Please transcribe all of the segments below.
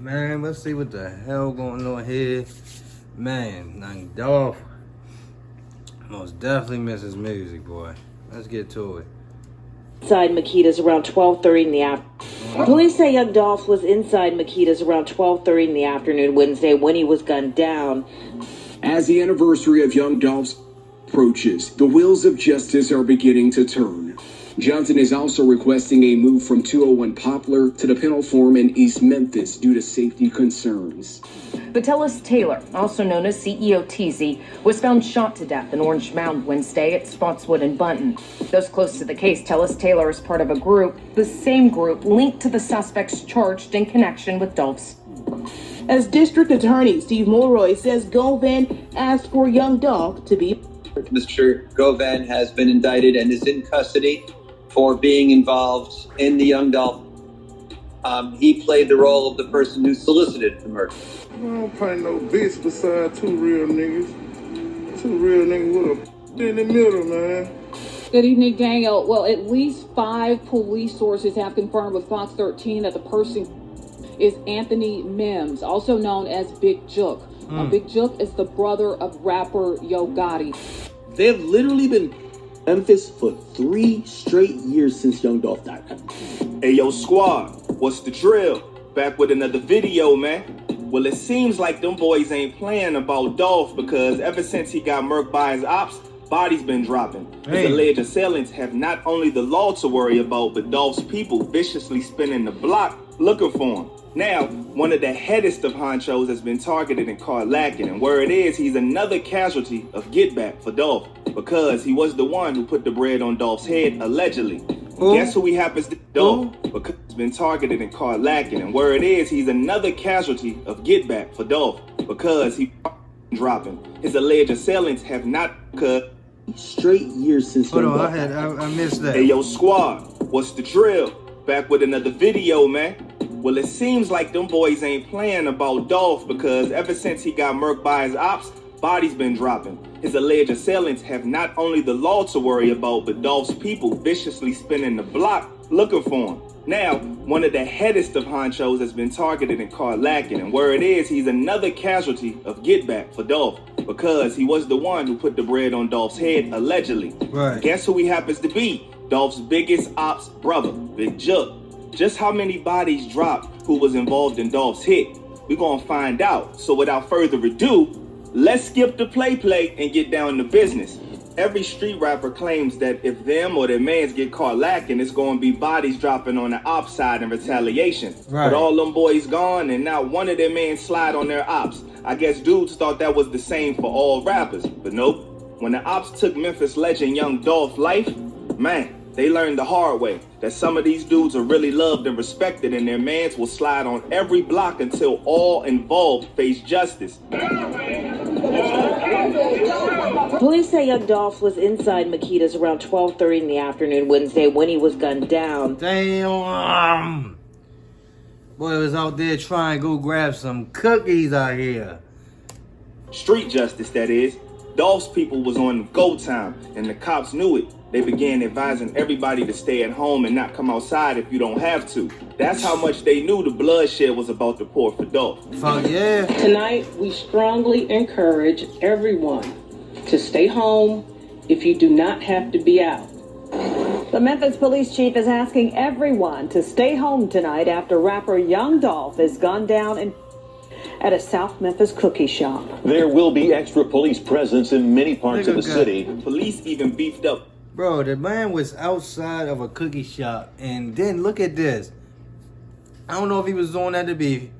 man. Let's see what the hell going on here. Man, like Dolph most definitely misses music, boy. Let's get to it. Inside Makita's around 12:30 in the afternoon. Police say young Dolph was inside Makita's around 12:30 in the afternoon Wednesday when he was gunned down. As the anniversary of young Dolph's approaches, the wheels of justice are beginning to turn. Johnson is also requesting a move from 201 Poplar to the penal form in East Memphis due to safety concerns. Vitellis Taylor, also known as CEO TZ, was found shot to death in Orange Mound Wednesday at Spotswood and Bunton. Those close to the case tell us Taylor is part of a group, the same group linked to the suspects charged in connection with Dolph's. As District Attorney Steve Mulroy says Govan asked for young Dolph to be. Mr. Govan has been indicted and is in custody for being involved in the young Dolph. He played the role of the person who solicited the murder. I don't paint no bitch beside two real niggas. Two real niggas with a in the middle, man. Good evening, Daniel. Well, at least 5 police sources have confirmed with Fox 13 that the person is Anthony Mims, also known as Big Jook. Big Jook is the brother of rapper Yo Gotti. They've literally been Memphis for 3 straight years since young Dolph died. Hey, yo, squad, what's the drill? Back with another video, man. Well, it seems like them boys ain't playing about Dolph because ever since he got murked by his ops, bodies been dropping. His alleged assailants have not only the law to worry about, but Dolph's people viciously spinning the block looking for him. Now, one of the headest of honchos has been targeted and caught lacking, and where it is, he's another casualty of get back for Dolph because he was the one who put the bread on Dolph's head, allegedly. Guess who he happens to Dolph because he's been targeted and caught lacking, and where it is, he's another casualty of get back for Dolph because he dropping. His alleged assailants have not cut straight years since. Hold on, I missed that. Hey, yo, squad, what's the drill? Back with another video, man. Well, it seems like them boys ain't playing about Dolph because ever since he got murked by his ops, bodies been dropping. His alleged assailants have not only the law to worry about, but Dolph's people viciously spinning the block looking for him. Now, one of the headest of honchos has been targeted and caught lacking, and where it is, he's another casualty of get back for Dolph because he was the one who put the bread on Dolph's head, allegedly. Right. Guess who he happens to be? Dolph's biggest ops brother, Big Jook. Just how many bodies dropped who was involved in Dolph's hit? We're gonna find out. So without further ado, let's skip the play and get down to business. Every street rapper claims that if them or their mans get caught lacking, it's gonna be bodies dropping on the ops side in retaliation. Right. But all them boys gone and now one of their mans slide on their ops. I guess dudes thought that was the same for all rappers, but nope. When the ops took Memphis legend young Dolph life, man, they learned the hard way that some of these dudes are really loved and respected and their mans will slide on every block until all involved face justice. Police say young Dolph was inside Makita's around 12:30 in the afternoon Wednesday when he was gunned down. Damn. Boy was out there trying to go grab some cookies out here. Street justice, that is. Dolph's people was on go time and the cops knew it. They began advising everybody to stay at home and not come outside if you don't have to. That's how much they knew the bloodshed was about to pour for Dolph. Fuck yeah. Tonight, we strongly encourage everyone to stay home if you do not have to be out. The Memphis police chief is asking everyone to stay home tonight after rapper Young Dolph is gunned down at a South Memphis cookie shop. There will be extra police presence in many parts of the city. Police even beefed up. Bro, the man was outside of a cookie shop, and then look at this. I don't know if he was doing that to be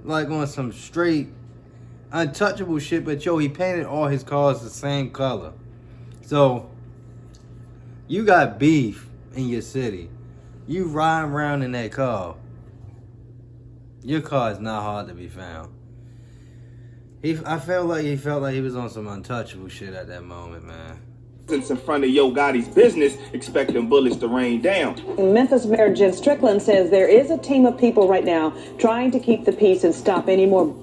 like on some straight untouchable shit, but yo, he painted all his cars the same color. So, you got beef in your city. You riding around in that car. Your car is not hard to be found. I felt like he was on some untouchable shit at that moment, man. In front of Yo Gotti's business, expecting bullets to rain down. Memphis Mayor Jen Strickland says there is a team of people right now trying to keep the peace and stop any more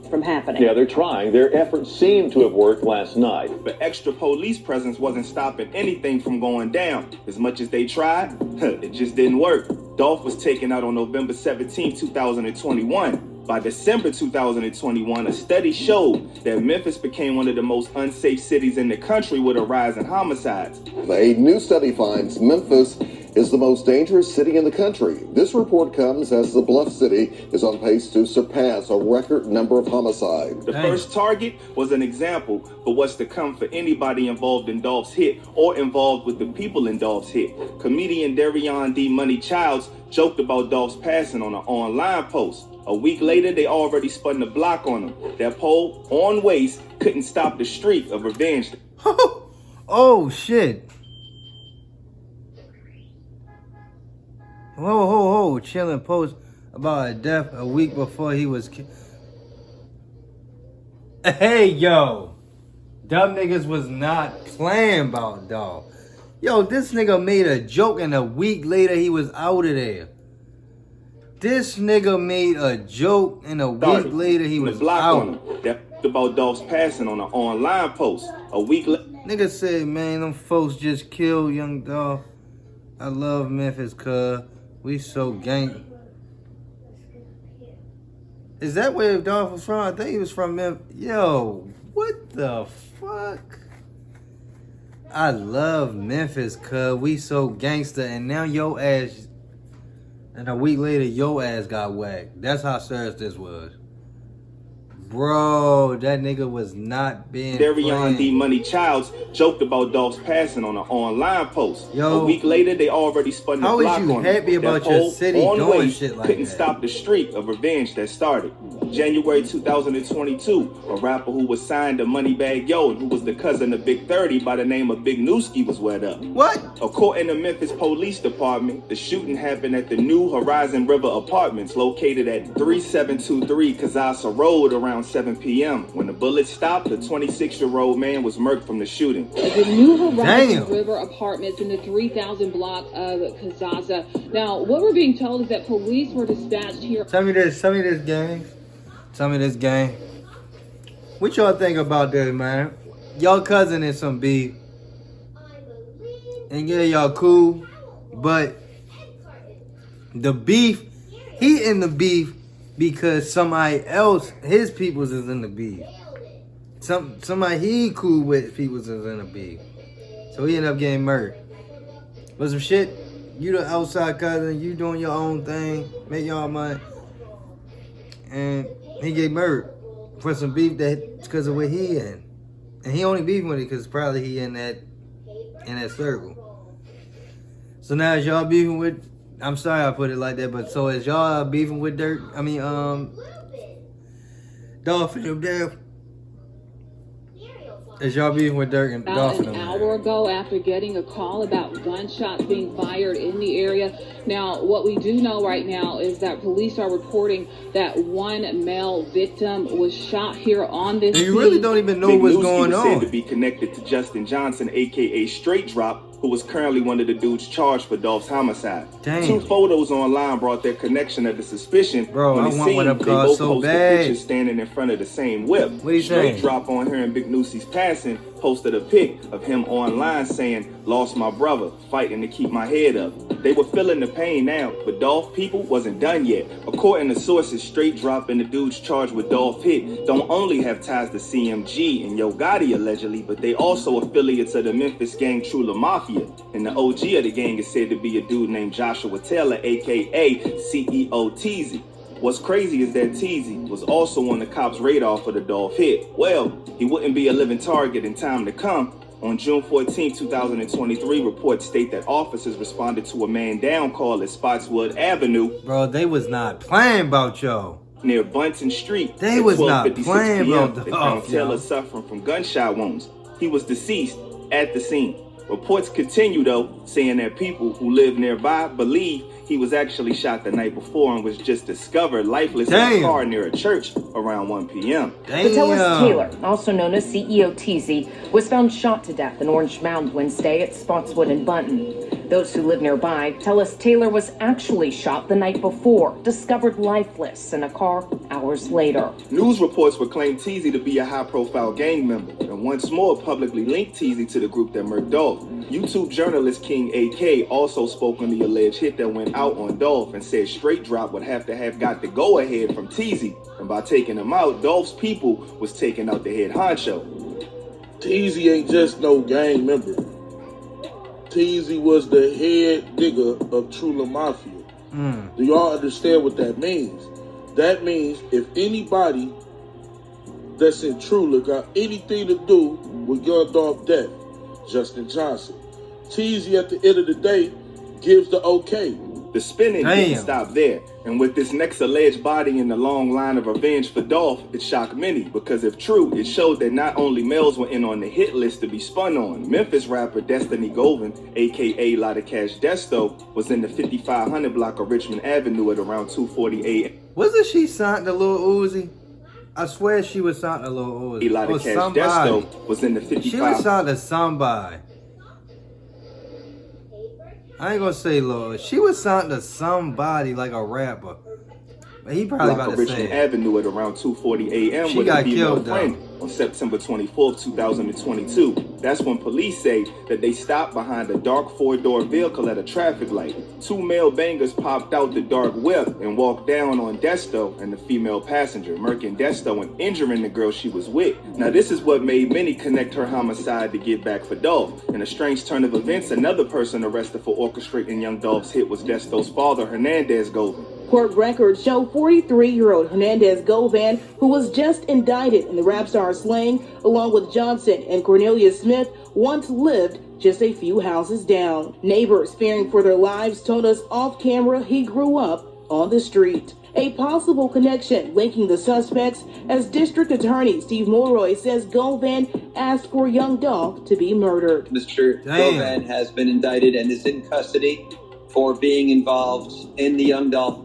from happening. Yeah, they're trying. Their efforts seem to have worked last night. But extra police presence wasn't stopping anything from going down. As much as they tried, it just didn't work. Dolph was taken out on November 17, 2021. By December 2021, a study showed that Memphis became one of the most unsafe cities in the country with a rise in homicides. A new study finds Memphis is the most dangerous city in the country. This report comes as the Bluff City is on pace to surpass a record number of homicides. The first target was an example for what's to come for anybody involved in Dolph's hit or involved with the people in Dolph's hit. Comedian Darion D. Money Childs joked about Dolph's passing on an online post. A week later, they already spun the block on him. That pole on waist couldn't stop the streak of revenge. Oh, shit. Whoa, chilling post about a death a week before he was killed. Hey, yo. Dumb niggas was not playing about Dolph. Yo, this nigga made a joke and a week later he was out of there. This nigga made a joke and a week later he was out. That about Dolph's passing on an online post. A week later. Nigga said, man, them folks just killed young Dolph. I love Memphis, cuz. We so gang. Is that where Dolph was from? I think he was from Memphis. Yo, what the fuck? I love Memphis, cuz. We so gangster. And now your ass, and a week later, your ass got whacked. That's how serious this was. Bro, that nigga was not being Darion D. Money Childs joked about Dolph's passing on an online post. Yo, a week later, they already spun the block on him. How is you happy about your city doing shit like that? Couldn't stop the streak of revenge that started. January 2022, a rapper who was signed to Moneybagg Yo and who was the cousin of Big 30 by the name of Big Newski was wet up. What? According to Memphis Police Department, the shooting happened at the New Horizon River Apartments located at 3723 Kazasa Road around 7 p.m. When the bullets stopped, the 26-year-old man was murked from the shooting. The New Horizon River Apartments in the 3000 block of Kazasa. Now, what we're being told is that police were dispatched here. Tell me this, gang. What y'all think about this, man? Y'all cousin in some beef. And yeah, y'all cool. But the beef, he in the beef because somebody else, his peoples is in the beef. Somebody he cool with peoples is in the beef. So he ended up getting murdered. But some shit, you the outside cousin, you doing your own thing, make y'all money. And he get murdered for some beef that's because of where he in. And he only beefing with it because probably he in that circle. So now is y'all beefing with, I'm sorry I put it like that, but so is y'all beefing with Dolph and them death? Is y'all beefing with Dirk and Dolph? About an hour ago after getting a call about gunshots being fired in the area. Now, what we do know right now is that police are reporting that one male victim was shot here on this scene. You really don't even know what's going on. Said to be connected to Justin Johnson, a.k.a. Straight Drop, who was currently one of the dudes charged for Dolph's homicide. Damn. 2 photos online brought their connection of the suspicion. Bro, when I it want one seemed of they them both so posted bad. pictures standing in front of the same whip. What you Straight saying? Drop on hearing Big Noosie's passing posted a pic of him online saying, "Lost my brother, fighting to keep my head up." They were feeling the pain now, but Dolph people wasn't done yet. According to sources, Straight Drop and the dudes charged with Dolph hit don't only have ties to CMG and Yo Gotti allegedly, but they also affiliates of the Memphis gang Trula Mafia. And the OG of the gang is said to be a dude named Joshua Taylor, aka CEO Teezy. What's crazy is that Teezy was also on the cops' radar for the Dolph hit. Well, he wouldn't be a living target in time to come. On June 14, 2023, reports state that officers responded to a man down call at Spotswood Avenue. Bro, they was not playing about y'all. Near Bunton Street. They was not 12:56 playing PM, about they Dolph, found Taylor yo. suffering from gunshot wounds. He was deceased at the scene. Reports continue, though, saying that people who live nearby believe he was actually shot the night before and was just discovered lifeless in a car near a church around 1 p.m. Vitalis Taylor, also known as CEO Teezy, was found shot to death in Orange Mound Wednesday at Spotswood and Bunton. Those who live nearby tell us Taylor was actually shot the night before, discovered lifeless in a car hours later. News reports would claim Teasy to be a high-profile gang member, and once more publicly linked Teasy to the group that murked Dolph. YouTube journalist King AK also spoke on the alleged hit that went out on Dolph and said Straight Drop would have to have got the go-ahead from Teasy, and by taking him out, Dolph's people was taking out the head honcho. Teasy ain't just no gang member. Teasy was the head nigga of Trula Mafia. Do y'all understand what that means? That means if anybody that's in Trula got anything to do with Young Dolph death, Justin Johnson. Teasy at the end of the day gives the okay. The spinning didn't stop there, and with this next alleged body in the long line of revenge for Dolph, it shocked many, because if true, it showed that not only males were in on the hit list to be spun on. Memphis rapper Destiny Govan, aka Lotta Cash Desto, was in the 5500 block of Richmond Avenue at around 2:40 a.m. Wasn't she signed to Lil Uzi? I swear she was signed to Lil Uzi. Lotta Cash Desto was in the 55. She was signed to somebody. I ain't gonna say Lord. She was signed to somebody like a rapper. But he probably about to Richmond say Avenue at around 2:40 a.m. She with got a female killed, friend on September 24th, 2022. That's when police say that they stopped behind a dark four-door vehicle at a traffic light. Two male bangers popped out the dark whip and walked down on Desto and the female passenger, murking Desto and injuring the girl she was with. Now this is what made many connect her homicide to get back for Dolph. In a strange turn of events, another person arrested for orchestrating Young Dolph's hit was Desto's father, Hernandez Govan. Court records show 43-year-old Hernandez Govan, who was just indicted in the rap star slaying, along with Johnson and Cornelia Smith, once lived just a few houses down. Neighbors fearing for their lives told us off camera he grew up on the street. A possible connection linking the suspects, as District Attorney Steve Mulroy says Govan asked for Young Dolph to be murdered. Mr. Govan has been indicted and is in custody for being involved in the Young Dolph.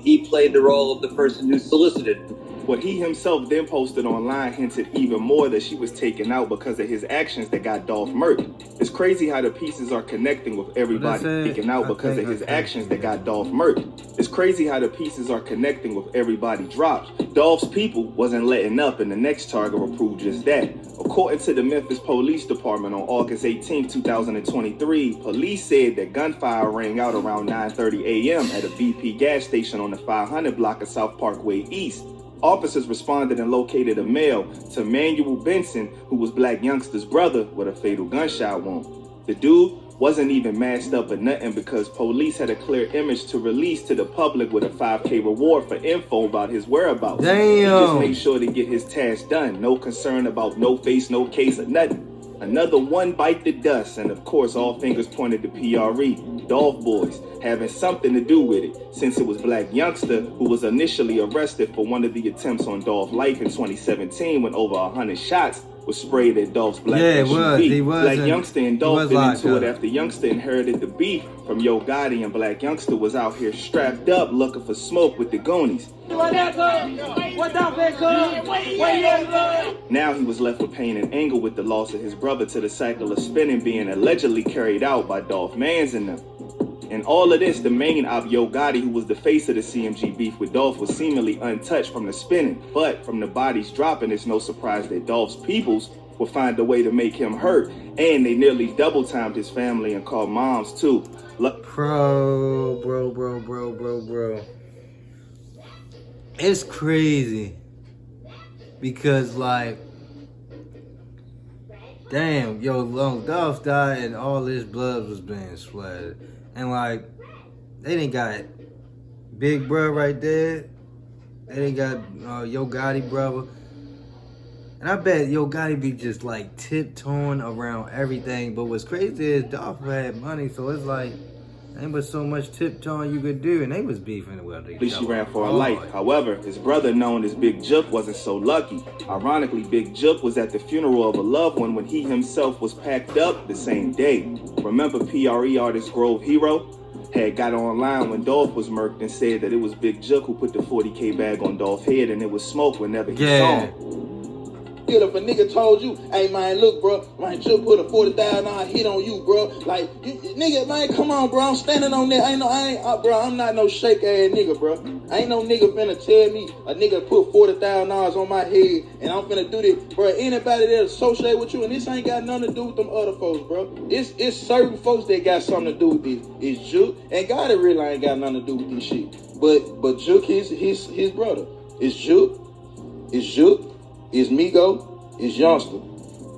He played the role of the person who solicited. What he himself then posted online hinted even more that she was taken out because of his actions that got Dolph murked. It's crazy how the pieces are connecting with everybody taken out because of his actions that got Dolph murked. It's crazy how the pieces are connecting with everybody dropped. Dolph's people wasn't letting up, and the next target will prove just that. According to the Memphis Police Department on August 18, 2023, police said that gunfire rang out around 9:30 a.m. at a BP gas station on the 500 block of South Parkway East. Officers responded and located a male, Manuel Benson, who was Black Youngster's brother, with a fatal gunshot wound. The dude wasn't even masked up or nothing because police had a clear image to release to the public with a $5K reward for info about his whereabouts. Damn. He just made sure to get his task done. No concern about no face, no case, or nothing. Another one bite the dust, and of course all fingers pointed to PRE, Dolph Boys, having something to do with it, since it was Black Youngster who was initially arrested for one of the attempts on Dolph's life in 2017 when over 100 shots was sprayed at Dolph's black SUV. Black Youngster and Dolph been into it after Youngster inherited the beef from Yo Gotti, and Black Youngster was out here strapped up looking for smoke with the Goonies. Now he was left with pain and anger with the loss of his brother to the cycle of spinning being allegedly carried out by Dolph Mans and them. In all of this, the main op, Yo Gotti, who was the face of the CMG beef with Dolph, was seemingly untouched from the spinning. But from the bodies dropping, it's no surprise that Dolph's peoples will find a way to make him hurt. And they nearly double-timed his family and called moms, too. Bro. It's crazy. Because, like, damn, Young Dolph died and all this blood was being splattered. And like, they didn't got Big Bro right there. They didn't got Yo Gotti brother. And I bet Yo Gotti be just like tiptoeing around everything. But what's crazy is Dolph had money, so it's like, ain't but so much tiptoeing you could do. And they was beefing with each other. At least she ran for her life. However, his brother, known as Big Jook, wasn't so lucky. Ironically, Big Jook was at the funeral of a loved one when he himself was packed up the same day. Remember PRE artist Grove Hero had got online when Dolph was murked and said that it was Big Jook who put the 40K bag on Dolph's head and it was smoke whenever he saw him. If a nigga told you, hey man, look, bro, man, just put a $40,000 hit on you, bro. Like, nigga, man, come on, bro. I'm standing on that. Bro, I'm not no shake ass nigga, bro. Ain't no nigga finna tell me a nigga put $40,000 on my head and I'm finna do this, bro. Anybody that associate with you, and this ain't got nothing to do with them other folks, bro. It's certain folks that got something to do with this. It's Juke, and God, it really ain't got nothing to do with this shit. But Juke, his brother. It's Juke. It's Migo, it's Youngster.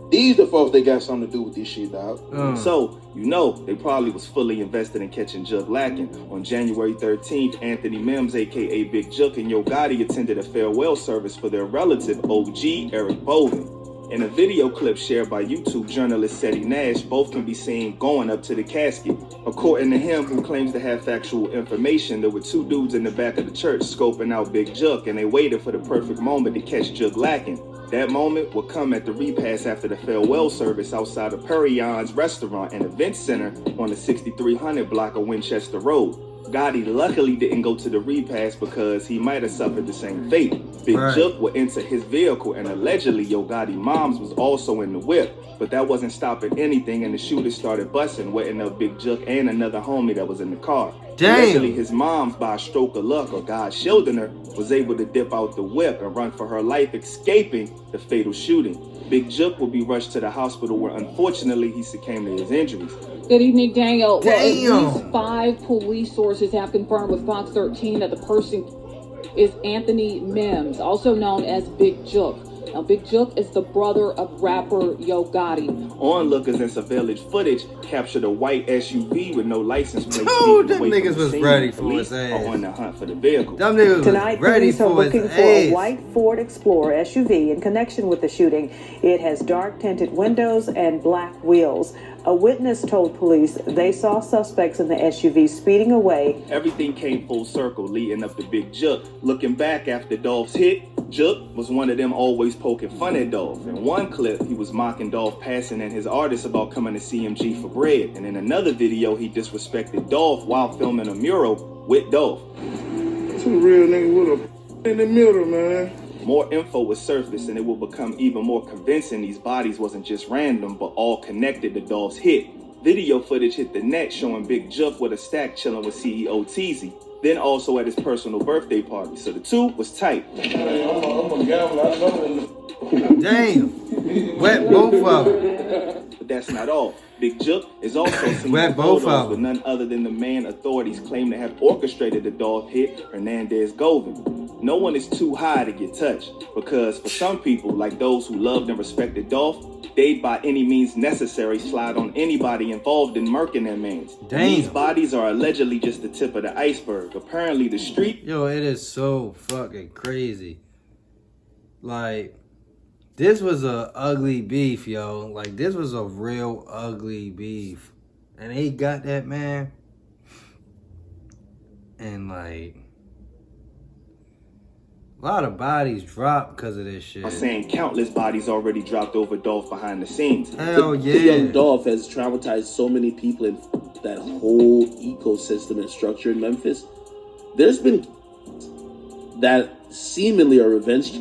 These the folks that got something to do with this shit, dog. So, you know, they probably was fully invested in catching Juke lacking. On January 13th, Anthony Mims, a.k.a. Big Juke, and Yo Gotti attended a farewell service for their relative, OG Eric Bolden. In a video clip shared by YouTube journalist Seti Nash, both can be seen going up to the casket. According to him, who claims to have factual information, there were two dudes in the back of the church scoping out Big Juke, and they waited for the perfect moment to catch Juke lacking. That moment would come at the repast after the farewell service outside of Perion's Restaurant and Event Center on the 6300 block of Winchester Road. Gotti luckily didn't go to the repast because he might have suffered the same fate. Big Juke would enter his vehicle, and allegedly Yo Gotti moms was also in the whip, but that wasn't stopping anything, and the shooters started busting, wetting up Big Juke and another homie that was in the car. Allegedly, his mom, by a stroke of luck or God shielding her, was able to dip out the whip and run for her life, escaping the fatal shooting. Big Juke will be rushed to the hospital where unfortunately he succumbed to his injuries. Good evening, Daniel. Well, at least 5 police sources have confirmed with Fox 13 that the person is Anthony Mims, also known as Big Juke. Now, Big Juke is the brother of rapper Yo Gotti. Onlookers and surveillance footage captured a white SUV with no license plate. Dude, them niggas was ready for his ass. On the hunt for the vehicle. Them niggas Tonight, was ready police are for his looking for ass. a white Ford Explorer SUV in connection with the shooting. It has dark tinted windows and black wheels. A witness told police they saw suspects in the SUV speeding away. Everything came full circle leading up to Big Juke. Looking back after Dolph's hit, Juke was one of them always poking fun at Dolph. In one clip, he was mocking Dolph passing and his artist about coming to CMG for bread. And in another video, he disrespected Dolph while filming a mural with Dolph. Two real niggas with a in the middle, man. More info was surfaced, and it will become even more convincing these bodies wasn't just random, but all connected to Dolph's hit. Video footage hit the net showing Big Juke with a stack chilling with CEO Teezy, then also at his personal birthday party. So the two was tight. I'm a gambler. I know. Damn. Wet both of them. But that's not all. Big Juke is also seen Wet in both photos of with them. none other than the man authorities claim to have orchestrated the Dolph hit, Hernandez Govan. No one is too high to get touched, because for some people, like those who loved and respected Dolph, they'd by any means necessary slide on anybody involved in murking their mans. Damn. These bodies are allegedly just the tip of the iceberg. Apparently the street... Yo, it is so fucking crazy. Like, this was a ugly beef, yo. Like, this was a real ugly beef. And they got that, man. And, like, a lot of bodies dropped because of this shit. I'm saying countless bodies already dropped over Dolph behind the scenes. Hell The yeah. young Dolph has traumatized so many people in that whole ecosystem and structure in Memphis. There's been that seemingly are revenge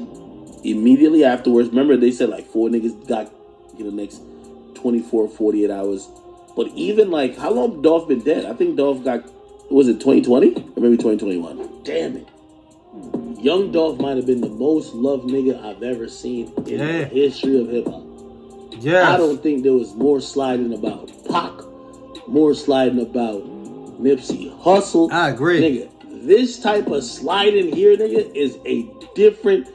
immediately afterwards. Remember, they said like 4 niggas got in the next 24, 48 hours. But even like, how long Dolph been dead? I think Dolph got, was it 2020? Or maybe 2021? Damn it. Young Dolph might have been the most loved nigga I've ever seen in the history of hip hop. Yes. I don't think there was more sliding about Pac, more sliding about Nipsey Hussle. I agree. Nigga, this type of sliding here, nigga, is a different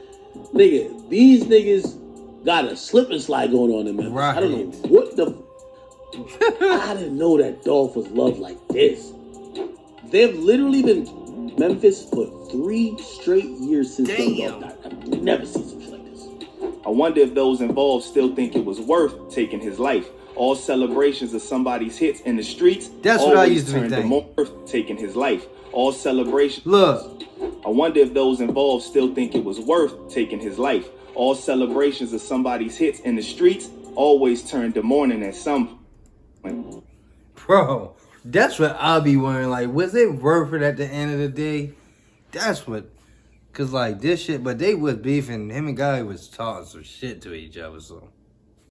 nigga. These niggas got a slip and slide going on in Memphis. Right. I don't know what the I didn't know that Dolph was loved like this. They've literally been Memphis for 3 straight years since Young Dolph died. I've never seen some shit like this. I wonder if those involved still think it was worth taking his life. All celebrations of somebody's hits in the streets. That's what I used to be turned thinking. more worth taking his life. All celebrations. Look. I wonder if those involved still think it was worth taking his life. All celebrations of somebody's hits in the streets always turn to mourning at some point. Bro, that's what I'll be wondering. Like, was it worth it at the end of the day? That's what Cause like this shit, but they was beefing. Him and Guy was talking some shit to each other. So